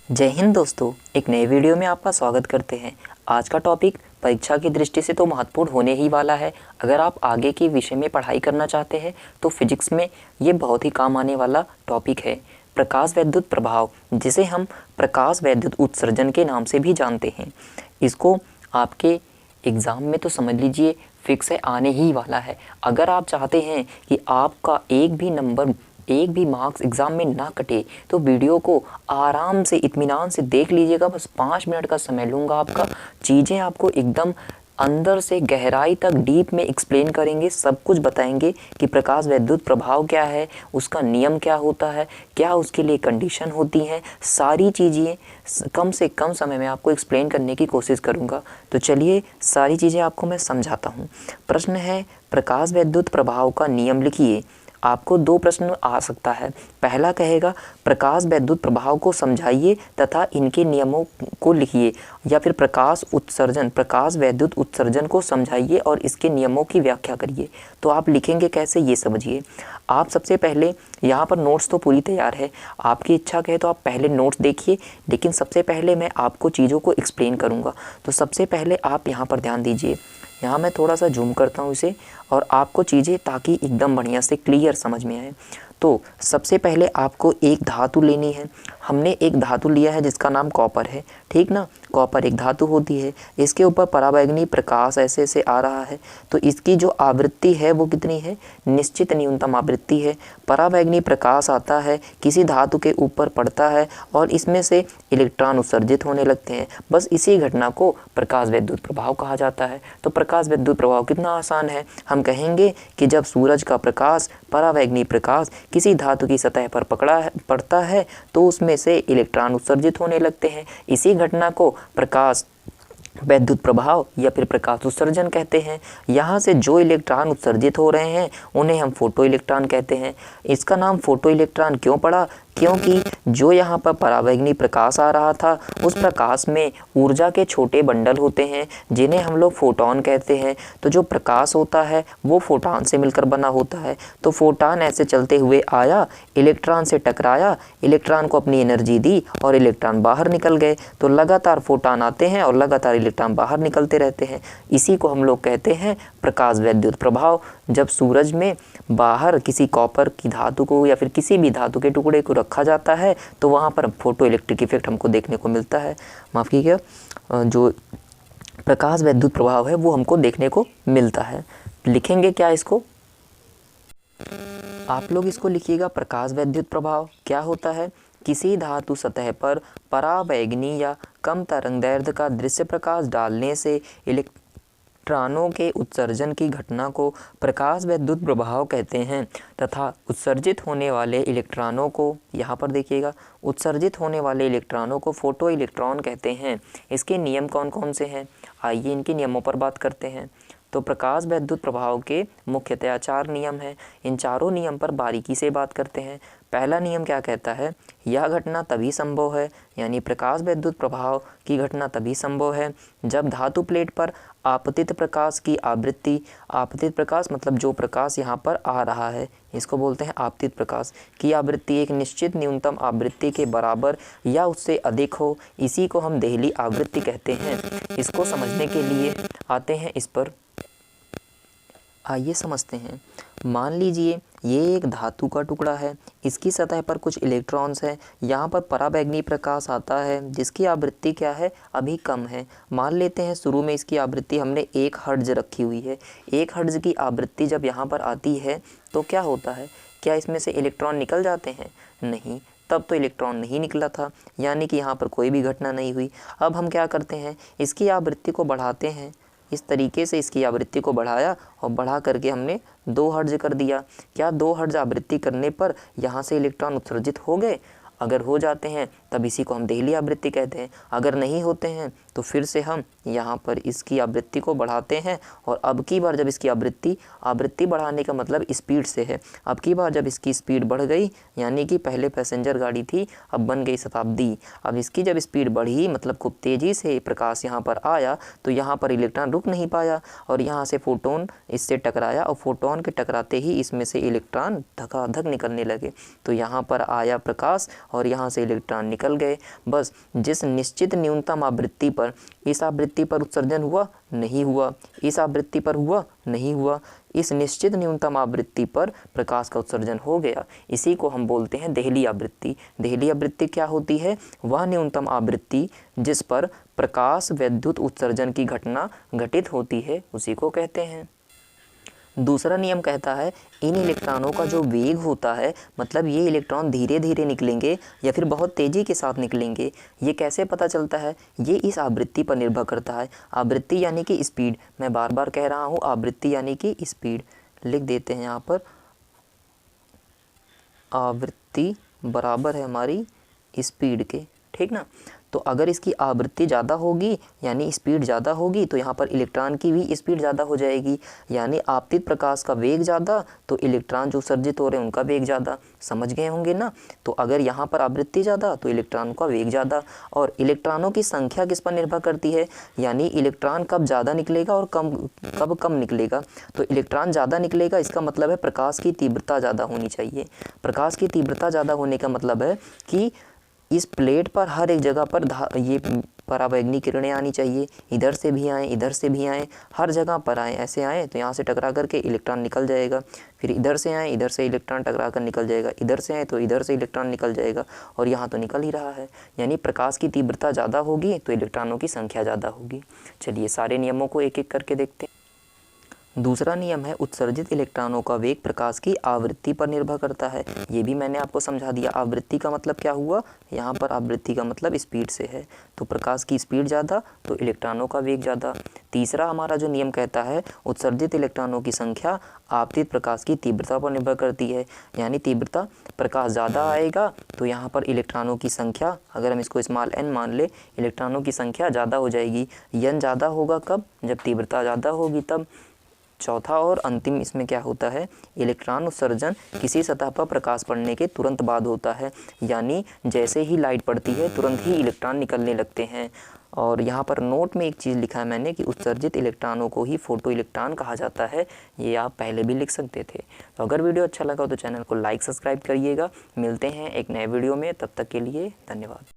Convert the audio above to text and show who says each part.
Speaker 1: जय हिंद दोस्तों, एक नए वीडियो में आपका स्वागत करते हैं। आज का टॉपिक परीक्षा की दृष्टि से तो महत्वपूर्ण होने ही वाला है। अगर आप आगे के विषय में पढ़ाई करना चाहते हैं तो फिजिक्स में ये बहुत ही काम आने वाला टॉपिक है। प्रकाश वैद्युत प्रभाव, जिसे हम प्रकाश वैद्युत उत्सर्जन के नाम से भी जानते हैं। इसको आपके एग्ज़ाम में तो समझ लीजिए फिक्स है, आने ही वाला है। अगर आप चाहते हैं कि आपका एक भी नंबर, एक भी मार्क्स एग्ज़ाम में ना कटे तो वीडियो को आराम से इत्मीनान से देख लीजिएगा। बस 5 मिनट का समय लूँगा आपका। चीज़ें आपको एकदम अंदर से गहराई तक डीप में एक्सप्लेन करेंगे, सब कुछ बताएंगे कि प्रकाश वैद्युत प्रभाव क्या है, उसका नियम क्या होता है, क्या उसके लिए कंडीशन होती हैं। सारी चीज़ें कम से कम समय में आपको एक्सप्लेन करने की कोशिश करूँगा। तो चलिए सारी चीज़ें आपको मैं समझाता हूँ। प्रश्न है, प्रकाश वैद्युत प्रभाव का नियम लिखिए। आपको 2 प्रश्न आ सकता है। पहला कहेगा प्रकाश वैद्युत प्रभाव को समझाइए तथा इनके नियमों को लिखिए, या फिर प्रकाश वैद्युत उत्सर्जन को समझाइए और इसके नियमों की व्याख्या करिए। तो आप लिखेंगे कैसे, ये समझिए। आप सबसे पहले यहाँ पर नोट्स तो पूरी तैयार है, आपकी इच्छा कहे तो आप पहले नोट्स देखिए, लेकिन सबसे पहले मैं आपको चीज़ों को एक्सप्लेन करूँगा। तो सबसे पहले आप यहाँ पर ध्यान दीजिए। यहाँ मैं थोड़ा सा जूम करता हूँ इसे, और आपको चीज़ें ताकि एकदम बढ़िया से क्लियर समझ में आए। तो सबसे पहले आपको एक धातु लेनी है। हमने एक धातु लिया है जिसका नाम कॉपर है, ठीक ना। कॉपर एक धातु होती है, इसके ऊपर पराबैंगनी प्रकाश ऐसे ऐसे आ रहा है। तो इसकी जो आवृत्ति है वो कितनी है, निश्चित न्यूनतम आवृत्ति है। पराबैंगनी प्रकाश आता है, किसी धातु के ऊपर पड़ता है और इसमें से इलेक्ट्रॉन उत्सर्जित होने लगते हैं। बस इसी घटना को प्रकाश वैद्युत प्रभाव कहा जाता है। तो प्रकाश वैद्युत प्रभाव कितना आसान है, हम कहेंगे कि जब सूरज का प्रकाश, पराबैंगनी प्रकाश किसी धातु की सतह पर पड़ता है तो उसमें से इलेक्ट्रॉन उत्सर्जित होने लगते हैं। इसी घटना को प्रकाश वैद्युत प्रभाव या फिर प्रकाश उत्सर्जन कहते हैं। यहाँ से जो इलेक्ट्रॉन उत्सर्जित हो रहे हैं उन्हें हम फोटो इलेक्ट्रॉन कहते हैं। इसका नाम फोटो इलेक्ट्रॉन क्यों पड़ा, क्योंकि जो यहाँ पर पराबैंगनी प्रकाश आ रहा था उस प्रकाश में ऊर्जा के छोटे बंडल होते हैं जिन्हें हम लोग फोटॉन कहते हैं। तो जो प्रकाश होता है वो फोटॉन से मिलकर बना होता है। तो फोटॉन ऐसे चलते हुए आया, इलेक्ट्रॉन से टकराया, इलेक्ट्रॉन को अपनी एनर्जी दी और इलेक्ट्रॉन बाहर निकल गए। तो लगातार फोटॉन आते हैं और लगातार इलेक्ट्रॉन बाहर निकलते रहते हैं। इसी को हम लोग कहते हैं प्रकाश वैद्युत प्रभाव। जब सूरज में बाहर किसी कॉपर की धातु को या फिर किसी भी धातु के टुकड़े को रखा जाता है तो वहाँ पर फोटो इलेक्ट्रिक इफेक्ट हमको देखने को मिलता है। माफ़ कीजिएगा, जो प्रकाश वैद्युत प्रभाव है वो हमको देखने को मिलता है। लिखेंगे क्या इसको, आप लोग इसको लिखिएगा। प्रकाश वैद्युत प्रभाव क्या होता है, किसी धातु सतह पर पराबैंगनी या कम तरंगदैर्ध्य का दृश्य प्रकाश डालने से इलेक्ट्रॉनों के उत्सर्जन की घटना को प्रकाश वैद्युत प्रभाव कहते हैं, तथा उत्सर्जित होने वाले इलेक्ट्रॉनों को, यहाँ पर देखिएगा, उत्सर्जित होने वाले इलेक्ट्रॉनों को फोटो इलेक्ट्रॉन कहते हैं। इसके नियम कौन कौन से हैं, आइए इनके नियमों पर बात करते हैं। तो प्रकाश वैद्युत प्रभाव के मुख्यतया 4 नियम हैं। इन चारों नियम पर बारीकी से बात करते हैं। पहला नियम क्या कहता है, यह घटना तभी संभव है, यानी प्रकाश वैद्युत प्रभाव की घटना तभी संभव है जब धातु प्लेट पर आपतित प्रकाश की आवृत्ति, आपतित प्रकाश मतलब जो प्रकाश यहाँ पर आ रहा है इसको बोलते हैं आपतित प्रकाश, की आवृत्ति एक निश्चित न्यूनतम आवृत्ति के बराबर या उससे अधिक हो। इसी को हम देहली आवृत्ति कहते हैं। इसको समझने के लिए आते हैं इस पर, आइए समझते हैं। मान लीजिए ये एक धातु का टुकड़ा है, इसकी सतह पर कुछ इलेक्ट्रॉन्स हैं, यहाँ पर पराबैंगनी प्रकाश आता है जिसकी आवृत्ति क्या है, अभी कम है। मान लेते हैं शुरू में इसकी आवृत्ति हमने 1 हर्ट्ज रखी हुई है। 1 हर्ट्ज की आवृत्ति जब यहाँ पर आती है तो क्या होता है, क्या इसमें से इलेक्ट्रॉन निकल जाते हैं, नहीं, तब तो इलेक्ट्रॉन नहीं निकला था, यानी कि यहाँ पर कोई भी घटना नहीं हुई। अब हम क्या करते हैं, इसकी आवृत्ति को बढ़ाते हैं। इस तरीके से इसकी आवृत्ति को बढ़ाया और बढ़ा करके हमने 2 हर्ट्ज कर दिया। क्या 2 हर्ट्ज आवृत्ति करने पर यहाँ से इलेक्ट्रॉन उत्सर्जित हो गए, अगर हो जाते हैं तब इसी को हम देहली आवृत्ति कहते हैं। अगर नहीं होते हैं तो फिर से हम यहाँ पर इसकी आवृत्ति को बढ़ाते हैं, और अब की बार जब इसकी आवृत्ति बढ़ाने का मतलब स्पीड से है, अब की बार जब इसकी स्पीड बढ़ गई, यानी कि पहले पैसेंजर गाड़ी थी अब बन गई शताब्दी, अब इसकी जब स्पीड बढ़ी मतलब खूब तेज़ी से प्रकाश यहाँ पर आया तो यहाँ पर इलेक्ट्रॉन रुक नहीं पाया और यहाँ से फोटोन इससे टकराया और फोटोन के टकराते ही इसमें से इलेक्ट्रॉन धकाधक निकलने लगे। तो यहाँ पर आया प्रकाश और यहाँ से इलेक्ट्रॉन निकल गए। बस जिस निश्चित न्यूनतम आवृत्ति पर, इस आवृत्ति पर उत्सर्जन हुआ, नहीं हुआ, इस आवृत्ति पर हुआ, नहीं हुआ, इस निश्चित न्यूनतम आवृत्ति पर प्रकाश का उत्सर्जन हो गया, इसी को हम बोलते हैं देहली आवृत्ति। देहली आवृत्ति क्या होती है? वह न्यूनतम आवृत्ति जिस पर प्रकाश वैद्युत उत्सर्जन की घटना घटित होती है, उसी को कहते हैं। दूसरा नियम कहता है इन इलेक्ट्रॉनों का जो वेग होता है, मतलब ये इलेक्ट्रॉन धीरे धीरे निकलेंगे या फिर बहुत तेज़ी के साथ निकलेंगे, ये कैसे पता चलता है? ये इस आवृत्ति पर निर्भर करता है। आवृत्ति यानी कि स्पीड, मैं बार बार कह रहा हूँ, आवृत्ति यानी कि स्पीड। लिख देते हैं यहाँ पर, आवृत्ति बराबर है हमारी स्पीड के, ठीक ना। तो अगर इसकी आवृत्ति ज़्यादा होगी यानी स्पीड ज़्यादा होगी, तो यहाँ पर इलेक्ट्रॉन की भी स्पीड ज़्यादा हो जाएगी, यानी आपतित प्रकाश का वेग ज़्यादा तो इलेक्ट्रॉन जो उत्सर्जित हो रहे हैं उनका वेग ज़्यादा। समझ गए होंगे ना। तो अगर यहाँ पर आवृत्ति ज़्यादा तो इलेक्ट्रॉन का वेग ज़्यादा। और इलेक्ट्रॉनों की संख्या किस पर निर्भर करती है? यानी इलेक्ट्रॉन कब ज़्यादा निकलेगा और कब कम निकलेगा। तो इलेक्ट्रॉन ज़्यादा निकलेगा, इसका मतलब है प्रकाश की तीव्रता ज़्यादा होनी चाहिए। प्रकाश की तीव्रता ज़्यादा होने का मतलब है कि इस प्लेट पर हर एक जगह पर ये परावैगनी किरणें आनी चाहिए, इधर से भी आए, इधर से भी आए, हर जगह पर आए। ऐसे आए तो यहाँ से टकरा करके इलेक्ट्रॉन निकल जाएगा, फिर इधर से आए, इधर से इलेक्ट्रॉन टकरा कर निकल जाएगा, इधर से आए तो इधर से इलेक्ट्रॉन निकल जाएगा, और यहाँ तो निकल ही रहा है। यानी प्रकाश की तीव्रता ज़्यादा होगी तो इलेक्ट्रॉनों की संख्या ज़्यादा होगी। चलिए सारे नियमों को एक एक करके देखते हैं। दूसरा नियम है उत्सर्जित इलेक्ट्रॉनों का वेग प्रकाश की आवृत्ति पर निर्भर करता है। ये भी मैंने आपको समझा दिया। आवृत्ति का मतलब क्या हुआ? यहाँ पर आवृत्ति का मतलब स्पीड से है, तो प्रकाश की स्पीड ज़्यादा तो इलेक्ट्रॉनों का वेग ज़्यादा। तीसरा हमारा जो नियम कहता है उत्सर्जित इलेक्ट्रॉनों की संख्या आपतित प्रकाश की तीव्रता पर निर्भर करती है। यानी तीव्रता, प्रकाश ज़्यादा आएगा तो यहाँ पर इलेक्ट्रॉनों की संख्या, अगर हम इसको स्मॉल n मान ले, इलेक्ट्रॉनों की संख्या ज़्यादा हो जाएगी। n ज़्यादा होगा कब? जब तीव्रता ज़्यादा होगी तब। चौथा और अंतिम इसमें क्या होता है? इलेक्ट्रॉन उत्सर्जन किसी सतह पर प्रकाश पड़ने के तुरंत बाद होता है, यानी जैसे ही लाइट पड़ती है तुरंत ही इलेक्ट्रॉन निकलने लगते हैं। और यहाँ पर नोट में एक चीज़ लिखा है मैंने कि उत्सर्जित इलेक्ट्रॉनों को ही फोटो इलेक्ट्रॉन कहा जाता है। ये आप पहले भी लिख सकते थे। तो अगर वीडियो अच्छा लगा तो चैनल को लाइक सब्सक्राइब करिएगा। मिलते हैं एक नए वीडियो में, तब तक के लिए धन्यवाद।